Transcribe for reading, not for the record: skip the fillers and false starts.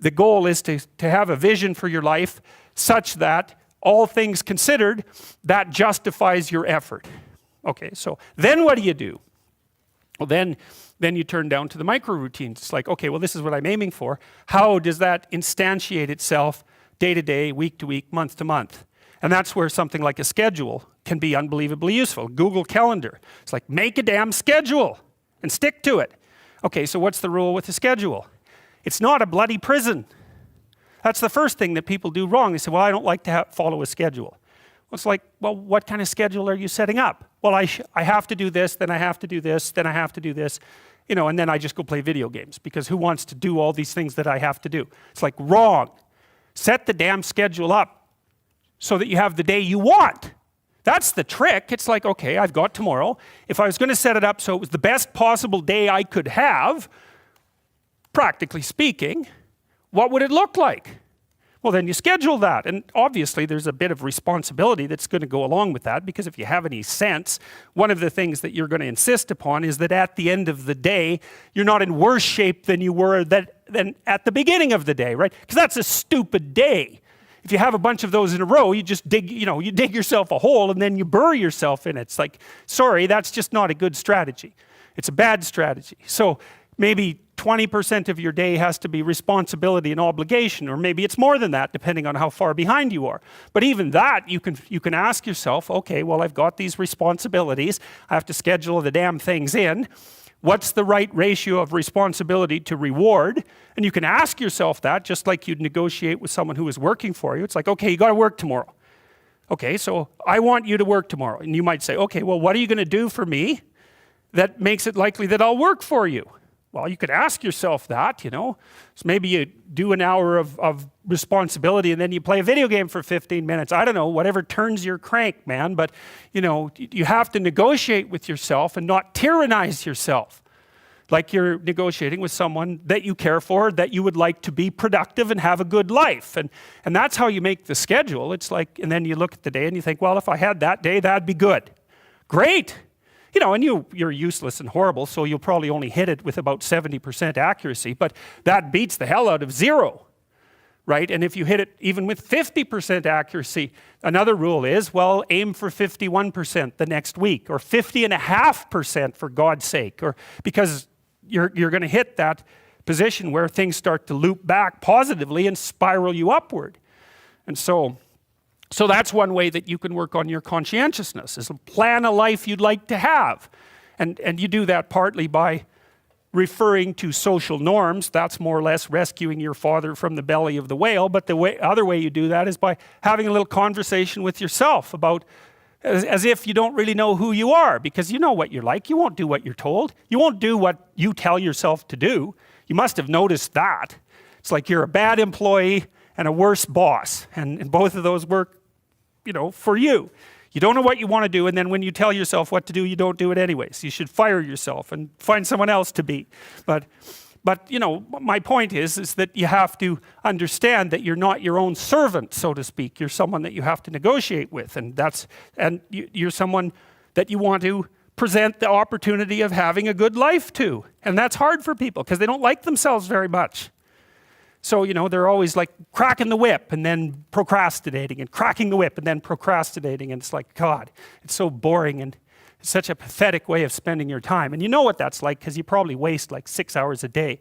the goal is to have a vision for your life such that all things considered, that justifies your effort. Okay, so then what do? Well, then you turn down to the micro routines. It's like, okay, well, this is what I'm aiming for. How does that instantiate itself day to day, week to week, month to month? And that's where something like a schedule can be unbelievably useful. Google Calendar. It's like, make a damn schedule and stick to it. Okay, so what's the rule with the schedule? It's not a bloody prison. That's the first thing that people do wrong. They say, well, I don't like to follow a schedule. Well, it's like, well, what kind of schedule are you setting up? Well, I have to do this, then I have to do this, then I have to do this, you know, and then I just go play video games, because who wants to do all these things that I have to do? It's like, wrong. Set the damn schedule up so that you have the day you want. That's the trick. It's like, okay, I've got tomorrow. If I was going to set it up so it was the best possible day I could have, practically speaking, what would it look like? Well, then you schedule that. And obviously there's a bit of responsibility that's going to go along with that, because if you have any sense, one of the things that you're going to insist upon is that at the end of the day, you're not in worse shape than you were than at the beginning of the day, right? Because that's a stupid day. If you have a bunch of those in a row, you just dig yourself a hole and then you bury yourself in it. It's like, sorry, that's just not a good strategy. It's a bad strategy. So maybe 20% of your day has to be responsibility and obligation, or maybe it's more than that, depending on how far behind you are. But even that, you can ask yourself, okay, well, I've got these responsibilities. I have to schedule the damn things in. What's the right ratio of responsibility to reward? And you can ask yourself that, just like you'd negotiate with someone who is working for you. It's like, okay, you got to work tomorrow. Okay, so I want you to work tomorrow. And you might say, okay, well, what are you going to do for me that makes it likely that I'll work for you? Well, you could ask yourself that, you know. So maybe you do an hour of responsibility and then you play a video game for 15 minutes. I don't know, whatever turns your crank, man. But, you know, you have to negotiate with yourself and not tyrannize yourself. Like you're negotiating with someone that you care for, that you would like to be productive and have a good life. And that's how you make the schedule. It's like, and then you look at the day and you think, well, if I had that day, that'd be good. Great. You know, and you're useless and horrible, so you'll probably only hit it with about 70% accuracy, but that beats the hell out of 0, right? And if you hit it even with 50% accuracy, another rule is, well, aim for 51% the next week, or 50.5% for God's sake, or because you're going to hit that position where things start to loop back positively and spiral you upward. And so that's one way that you can work on your conscientiousness, is plan a life you'd like to have. And you do that partly by referring to social norms. That's more or less rescuing your father from the belly of the whale. But the other way you do that is by having a little conversation with yourself about, as if you don't really know who you are, because you know what you're like. You won't do what you're told. You won't do what you tell yourself to do. You must have noticed that. It's like you're a bad employee and a worse boss. And both of those work, you know, for you. You don't know what you want to do, and then when you tell yourself what to do, you don't do it anyways. You should fire yourself and find someone else to be. But you know, my point is that you have to understand that you're not your own servant, so to speak. You're someone that you have to negotiate with, and you're someone that you want to present the opportunity of having a good life to. And that's hard for people because they don't like themselves very much. So, you know, they're always like cracking the whip and then procrastinating, and cracking the whip and then procrastinating. And it's like, God, it's so boring, and it's such a pathetic way of spending your time. And you know what that's like, because you probably waste like 6 hours a day